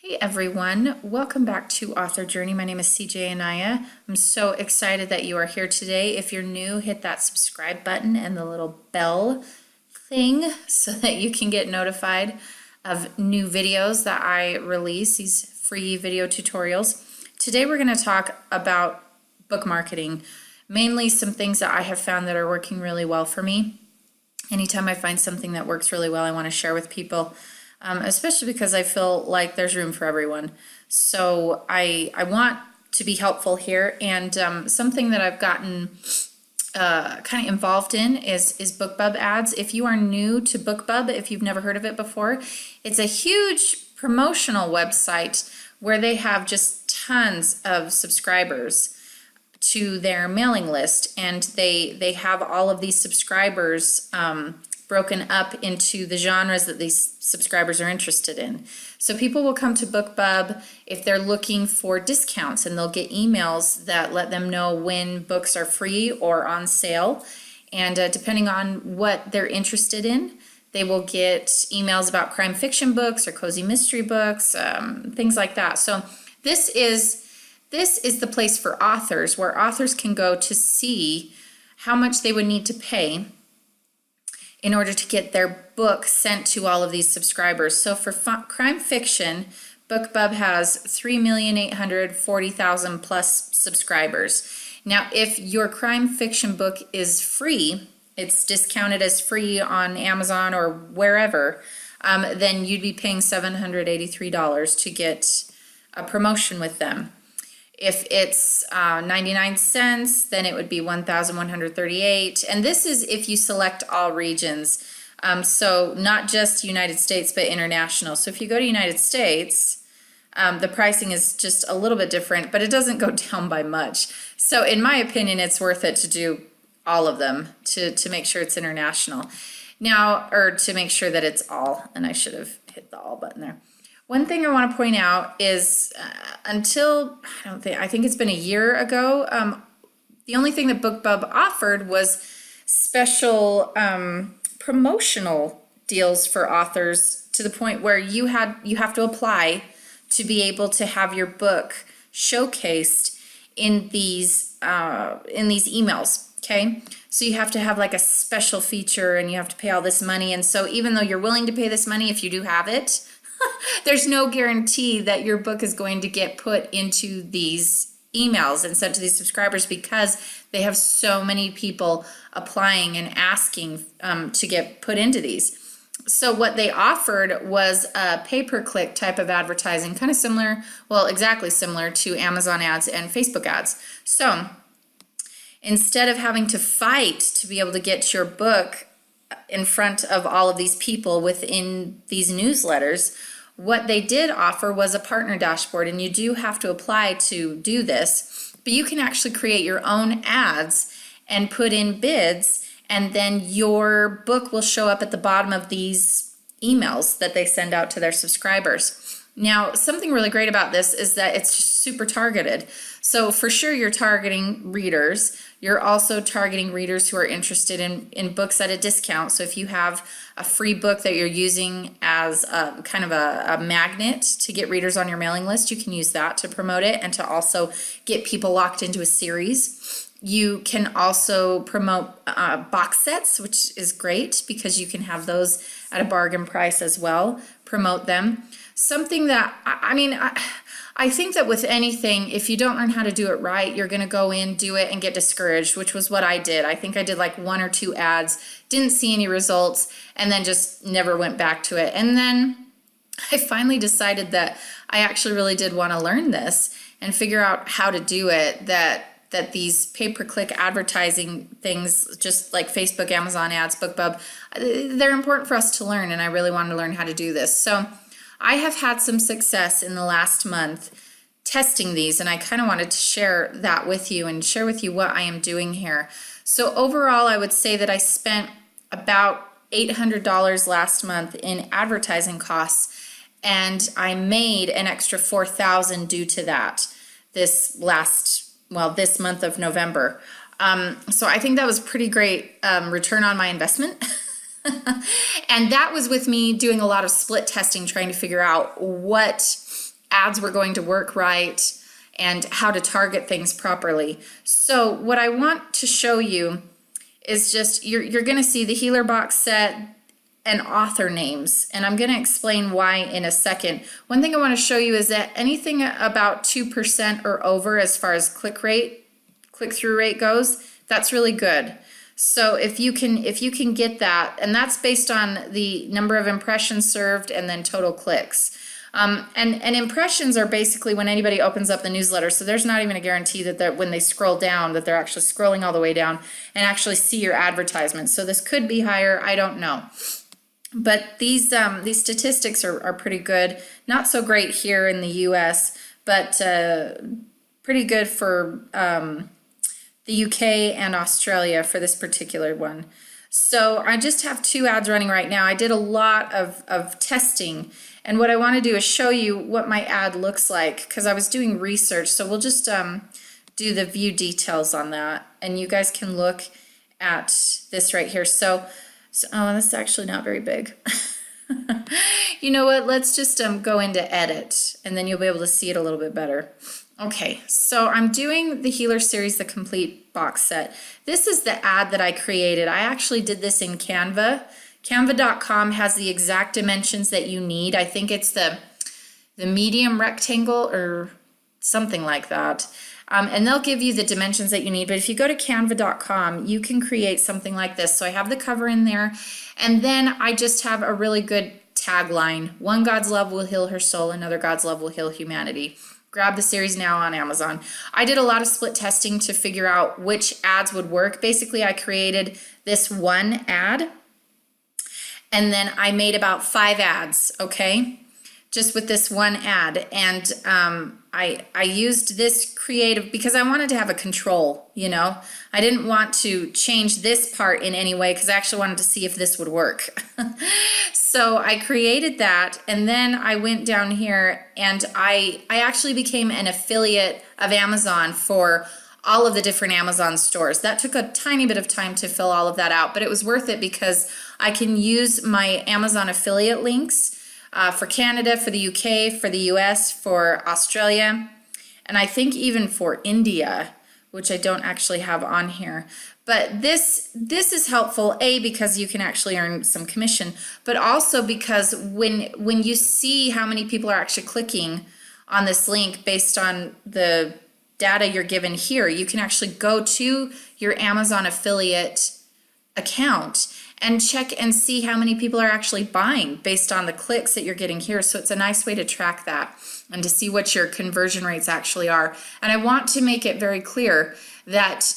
Hey everyone, welcome back to Author Journey. My name is CJ Anaya. I'm so excited that you are here today. If you're new, hit that subscribe button and the little bell thing so that you can get notified of new videos that I release, these free video tutorials. Today we're going to talk about book marketing, mainly some things that I have found that are working really well for me. Anytime I find something that works really well, I want to share with people. Especially because I feel like there's room for everyone. So I want to be helpful here, and something that I've gotten kind of involved in is Bookbub ads. If you are new to Bookbub, if you've never heard of it before, it's a huge promotional website where they have just tons of subscribers to their mailing list, and they have all of these subscribers broken up into the genres that these subscribers are interested in. So people will come to Bookbub if they're looking for discounts, and they'll get emails that let them know when books are free or on sale. And depending on what they're interested in, they will get emails about crime fiction books or cozy mystery books, things like that. So this is the place for authors, where authors can go to see how much they would need to pay in order to get their book sent to all of these subscribers. So for crime fiction, Bookbub has 3,840,000 plus subscribers. Now, if your crime fiction book is free, it's discounted as free on Amazon or wherever, then you'd be paying $783 to get a promotion with them. If it's 99 cents, then it would be 1,138. And this is if you select all regions. So not just United States, but international. So if you go to United States, the pricing is just a little bit different, but it doesn't go down by much. So in my opinion, it's worth it to do all of them to make sure it's international. Now, or to make sure that it's all, and I should have hit the all button there. One thing I want to point out is I think it's been a year ago, the only thing that Bookbub offered was special promotional deals for authors, to the point where you have to apply to be able to have your book showcased in these emails. Okay, so you have to have like a special feature, and you have to pay all this money. And so even though you're willing to pay this money, if you do have it, there's no guarantee that your book is going to get put into these emails and sent to these subscribers, because they have so many people applying and asking to get put into these. So what they offered was a pay-per-click type of advertising, kind of similar, well, exactly similar to Amazon ads and Facebook ads. So instead of having to fight to be able to get your book in front of all of these people within these newsletters, what they did offer was a partner dashboard, and you do have to apply to do this, but you can actually create your own ads and put in bids, and then your book will show up at the bottom of these emails that they send out to their subscribers. Now, something really great about this is that it's just super targeted. So for sure, you're targeting readers. You're also targeting readers who are interested in books at a discount. So if you have a free book that you're using as a kind of a magnet to get readers on your mailing list, you can use that to promote it and to also get people locked into a series. You can also promote box sets, which is great because you can have those at a bargain price as well, promote them. Something that, I think that with anything, if you don't learn how to do it right, you're going to go in, do it, and get discouraged, which was what I did. I think I did like 1 or 2 ads, didn't see any results, and then just never went back to it. And then I finally decided that I actually really did want to learn this and figure out how to do it, that these pay-per-click advertising things, just like Facebook, Amazon ads, Bookbub, they're important for us to learn, and I really wanted to learn how to do this. So I have had some success in the last month testing these, and I kind of wanted to share that with you and share with you what I am doing here. So overall, I would say that I spent about $800 last month in advertising costs, and I made an extra $4,000 due to that this month of November. So I think that was pretty great return on my investment. And that was with me doing a lot of split testing, trying to figure out what ads were going to work right and how to target things properly. So what I want to show you is just, you're going to see the healer box set and author names, and I'm going to explain why in a second. One thing I want to show you is that anything about 2% or over as far as click-through rate goes, that's really good. So if you can get that, and that's based on the number of impressions served and then total clicks. And impressions are basically when anybody opens up the newsletter, so there's not even a guarantee that when they scroll down that they're actually scrolling all the way down and actually see your advertisement. So this could be higher, I don't know. But these statistics are pretty good. Not so great here in the US, but pretty good for the UK and Australia for this particular one. So I just have 2 ads running right now. I did a lot of testing, and what I want to do is show you what my ad looks like, because I was doing research. So we'll just do the view details on that, and you guys can look at this right here. So oh, this is actually not very big. You know what, let's just go into edit, and then you'll be able to see it a little bit better. Okay, so I'm doing the Healer Series, the complete box set. This is the ad that I created. I actually did this in Canva. Canva.com has the exact dimensions that you need. I think it's the medium rectangle or something like that. And they'll give you the dimensions that you need. But if you go to canva.com, you can create something like this. So I have the cover in there, and then I just have a really good tagline. One God's love will heal her soul, another God's love will heal humanity. Grab the series now on Amazon. I did a lot of split testing to figure out which ads would work. Basically, I created this one ad, and then I made about 5 ads, okay? Just with this one ad. And I used this creative because I wanted to have a control, you know? I didn't want to change this part in any way because I actually wanted to see if this would work. So I created that, and then I went down here and I actually became an affiliate of Amazon for all of the different Amazon stores. That took a tiny bit of time to fill all of that out, but it was worth it because I can use my Amazon affiliate links for Canada, for the UK, for the US, for Australia, and I think even for India, which I don't actually have on here. But this is helpful, A, because you can actually earn some commission, but also because when you see how many people are actually clicking on this link based on the data you're given here, you can actually go to your Amazon affiliate account and check and see how many people are actually buying based on the clicks that you're getting here. So it's a nice way to track that and to see what your conversion rates actually are. And I want to make it very clear that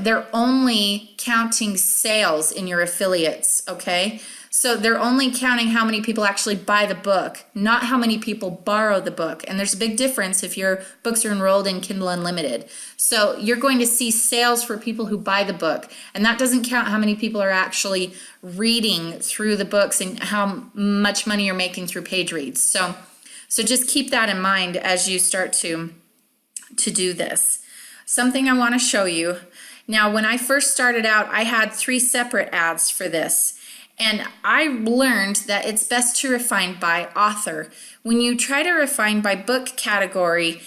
they're only counting sales in your affiliates, okay? So they're only counting how many people actually buy the book, not how many people borrow the book. And there's a big difference if your books are enrolled in Kindle Unlimited. So you're going to see sales for people who buy the book, and that doesn't count how many people are actually reading through the books and how much money you're making through page reads. So just keep that in mind as you start to do this. Something I want to show you. Now, when I first started out, I had 3 separate ads for this. And I learned that it's best to refine by author. When you try to refine by book category,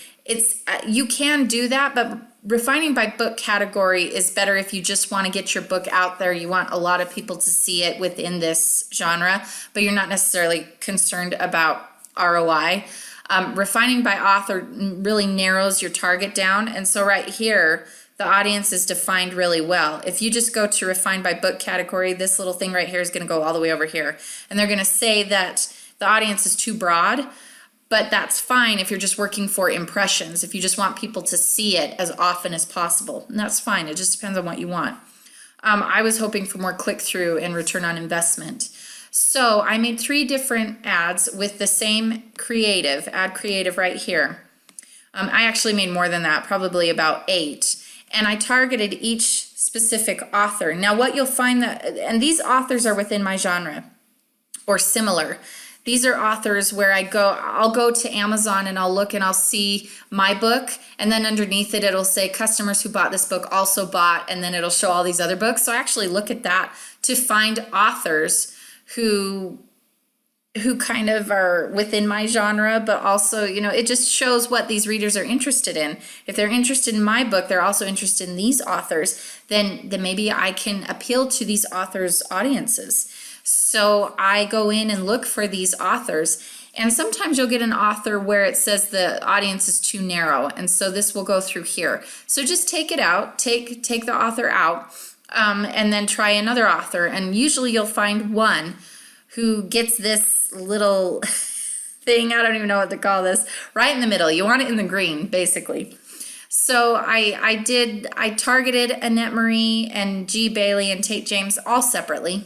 you can do that, but refining by book category is better if you just want to get your book out there. You want a lot of people to see it within this genre, but you're not necessarily concerned about ROI. Refining by author really narrows your target down. And so right here, the audience is defined really well. If you just go to refine by book category, this little thing right here is going to go all the way over here. And they're going to say that the audience is too broad, but that's fine if you're just working for impressions, if you just want people to see it as often as possible. And that's fine. It just depends on what you want. I was hoping for more click-through and return on investment. So I made 3 different ads with the same creative, ad creative right here. I actually made more than that, probably about 8. And I targeted each specific author. Now what you'll find and these authors are within my genre or similar. These are authors where I'll go to Amazon and I'll look and I'll see my book, and then underneath it, it'll say customers who bought this book also bought, and then it'll show all these other books. So I actually look at that to find authors who who kind of are within my genre, but also, it just shows what these readers are interested in. If they're interested in my book, they're also interested in these authors, then maybe I can appeal to these authors' audiences. So I go in and look for these authors, and sometimes you'll get an author where it says the audience is too narrow, and so this will go through here. So just take it out, take the author out, and then try another author, and usually you'll find one who gets this little thing, I don't even know what to call this, right in the middle. You want it in the green, basically. So I targeted Annette Marie and G. Bailey and Tate James all separately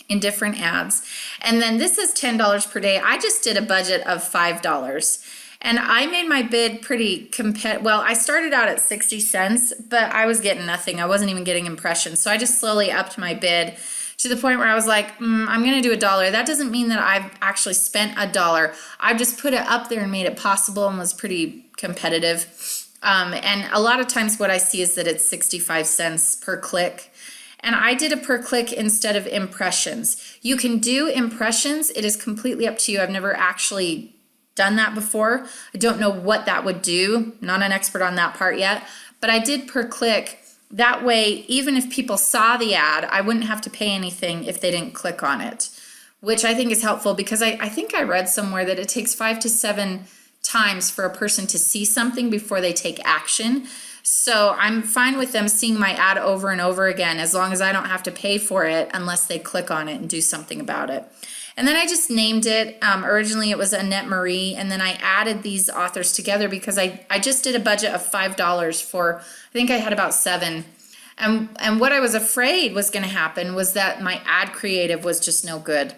in different ads. And then this is $10 per day. I just did a budget of $5. And I made my bid pretty competitive. Well, I started out at 60 cents, but I was getting nothing. I wasn't even getting impressions. So I just slowly upped my bid to the point where I was like, I'm going to do $1. That doesn't mean that I've actually spent $1. I've just put it up there and made it possible and was pretty competitive. And a lot of times what I see is that it's 65 cents per click. And I did a per click instead of impressions. You can do impressions. It is completely up to you. I've never actually done that before. I don't know what that would do. Not an expert on that part yet. But I did per click. That way, even if people saw the ad, I wouldn't have to pay anything if they didn't click on it, which I think is helpful because I think I read somewhere that it takes 5 to 7 times for a person to see something before they take action. So I'm fine with them seeing my ad over and over again as long as I don't have to pay for it unless they click on it and do something about it. And then I just named it. Originally it was Annette Marie, and then I added these authors together because I just did a budget of $5 for, I think I had about 7. And what I was afraid was going to happen was that my ad creative was just no good.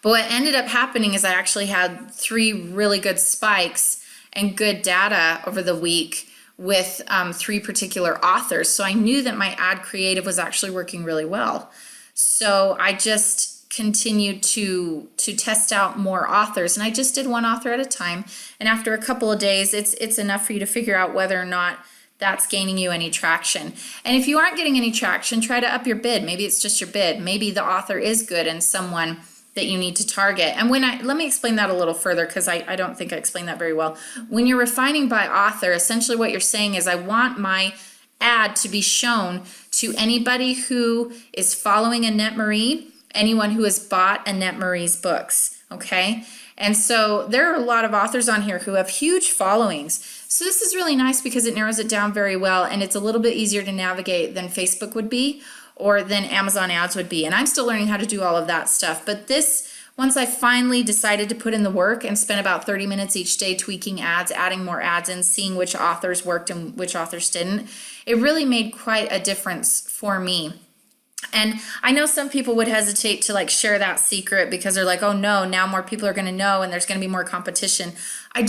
But what ended up happening is I actually had 3 really good spikes and good data over the week with 3 particular authors. So I knew that my ad creative was actually working really well. So I just continued to test out more authors, and I just did one author at a time. And after a couple of days, it's enough for you to figure out whether or not that's gaining you any traction. And if you aren't getting any traction, try to up your bid. Maybe it's just your bid. Maybe the author is good and someone that you need to target. And let me explain that a little further because I don't think I explained that very well. When you're refining by author, essentially what you're saying is I want my ad to be shown to anybody who is following Annette Marie, anyone who has bought Annette Marie's books, okay? And so there are a lot of authors on here who have huge followings. So this is really nice because it narrows it down very well, and it's a little bit easier to navigate than Facebook would be or than Amazon ads would be. And I'm still learning how to do all of that stuff. But this, once I finally decided to put in the work and spent about 30 minutes each day tweaking ads, adding more ads and seeing which authors worked and which authors didn't, it really made quite a difference for me. And I know some people would hesitate to share that secret because they're like, oh no, now more people are going to know and there's going to be more competition. I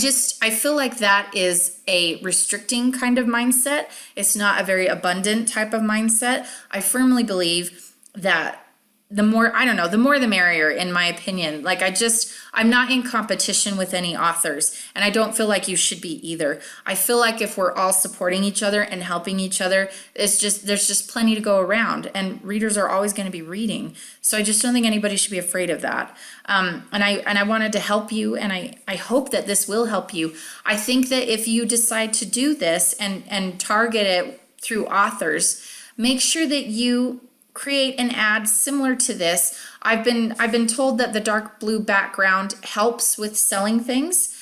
feel like that is a restricting kind of mindset. It's not a very abundant type of mindset. I firmly believe that the more the merrier, in my opinion. I'm not in competition with any authors, and I don't feel like you should be either. I feel like if we're all supporting each other and helping each other, there's just plenty to go around, and readers are always going to be reading. So I just don't think anybody should be afraid of that. And I wanted to help you, and I hope that this will help you. I think that if you decide to do this and target it through authors, make sure that you create an ad similar to this. I've been told that the dark blue background helps with selling things.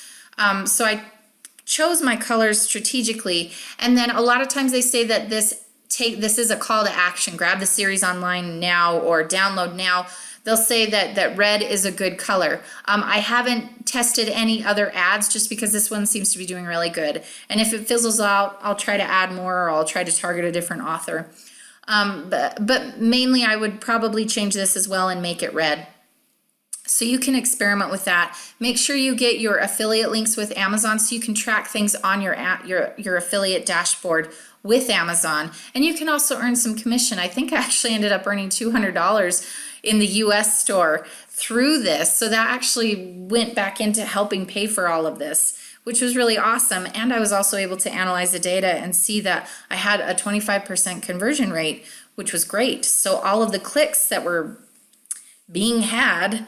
So I chose my colors strategically. And then a lot of times they say that this is a call to action. Grab the series online now or download now. They'll say that red is a good color. I haven't tested any other ads just because this one seems to be doing really good. And if it fizzles out, I'll try to add more, or I'll try to target a different author. But mainly I would probably change this as well and make it red. So you can experiment with that. Make sure you get your affiliate links with Amazon so you can track things on your affiliate dashboard with Amazon. And you can also earn some commission. I think I actually ended up earning $200 in the US store through this. So that actually went back into helping pay for all of this, which was really awesome. And I was also able to analyze the data and see that I had a 25% conversion rate, which was great. So all of the clicks that were being had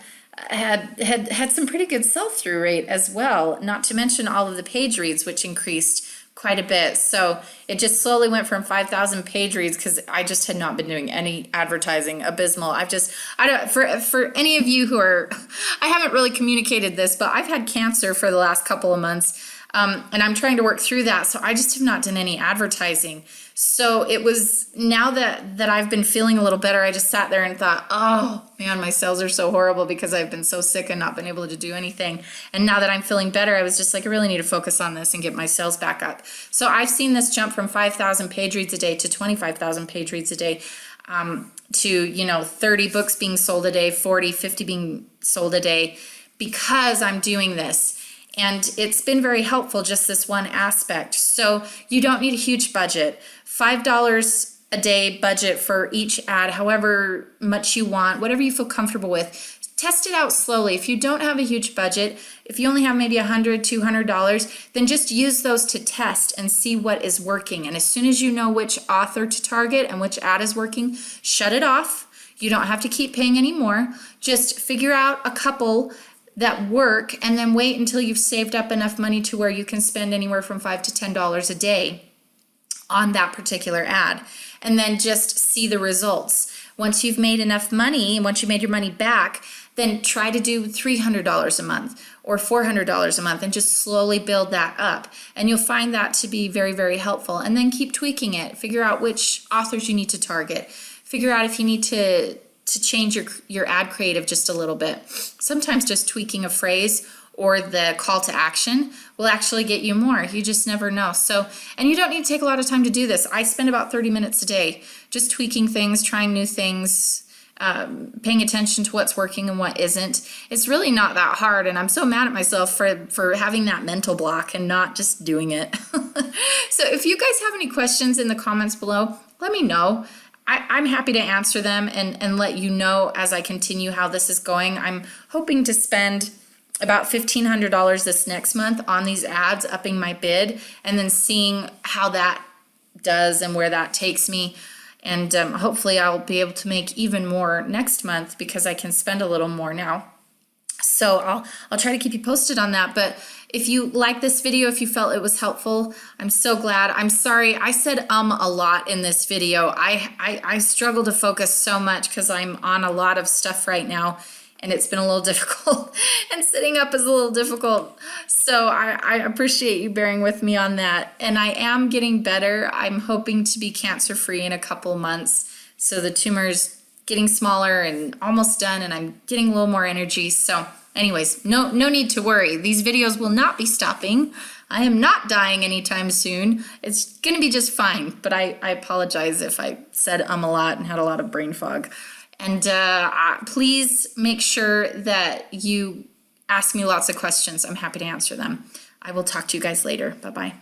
had some pretty good sell-through rate as well, not to mention all of the page reads, which increased quite a bit. So it just slowly went from 5,000 page reads because I just had not been doing any advertising. Abysmal. I don't, for any of you who are, I haven't really communicated this, but I've had cancer for the last couple of months. And I'm trying to work through that. So I just have not done any advertising. So it was now that I've been feeling a little better, I just sat there and thought, oh man, my sales are so horrible because I've been so sick and not been able to do anything. And now that I'm feeling better, I was just like, I really need to focus on this and get my sales back up. So I've seen this jump from 5,000 page reads a day to 25,000 page reads a day, to, 30 books being sold a day, 40, 50 being sold a day, because I'm doing this. And it's been very helpful, just this one aspect. So you don't need a huge budget. $5 a day budget for each ad, however much you want, whatever you feel comfortable with. Test it out slowly. If you don't have a huge budget, if you only have maybe $100, $200, then just use those to test and see what is working. And as soon as you know which author to target and which ad is working, shut it off. You don't have to keep paying anymore. Just figure out a couple that work and then wait until you've saved up enough money to where you can spend anywhere from $5 to $10 a day on that particular ad, and then just see the results. Once you've made enough money, once you made your money back, then try to do $300 a month or $400 a month and just slowly build that up. And you'll find that to be very, very helpful. And then keep tweaking it. Figure out which authors you need to target. Figure out if you need to change your ad creative just a little bit. Sometimes just tweaking a phrase or the call to action will actually get you more. You just never know. So, and you don't need to take a lot of time to do this. I spend about 30 minutes a day just tweaking things, trying new things, paying attention to what's working and what isn't. It's really not that hard, and I'm so mad at myself for having that mental block and not just doing it. So if you guys have any questions in the comments below, let me know. I'm happy to answer them and let you know as I continue how this is going. I'm hoping to spend about $1,500 this next month on these ads, upping my bid, and then seeing how that does and where that takes me. And hopefully I'll be able to make even more next month because I can spend a little more now. So I'll try to keep you posted on that. But if you like this video, if you felt it was helpful, I'm so glad. I'm sorry, I said a lot in this video. I struggle to focus so much because I'm on a lot of stuff right now, and it's been a little difficult, and sitting up is a little difficult. So I appreciate you bearing with me on that. And I am getting better. I'm hoping to be cancer-free in a couple months. So the tumor's getting smaller and almost done, and I'm getting a little more energy. So anyways, no need to worry. These videos will not be stopping. I am not dying anytime soon. It's gonna be just fine, but I apologize if I said a lot and had a lot of brain fog. And please make sure that you ask me lots of questions. I'm happy to answer them. I will talk to you guys later. Bye-bye.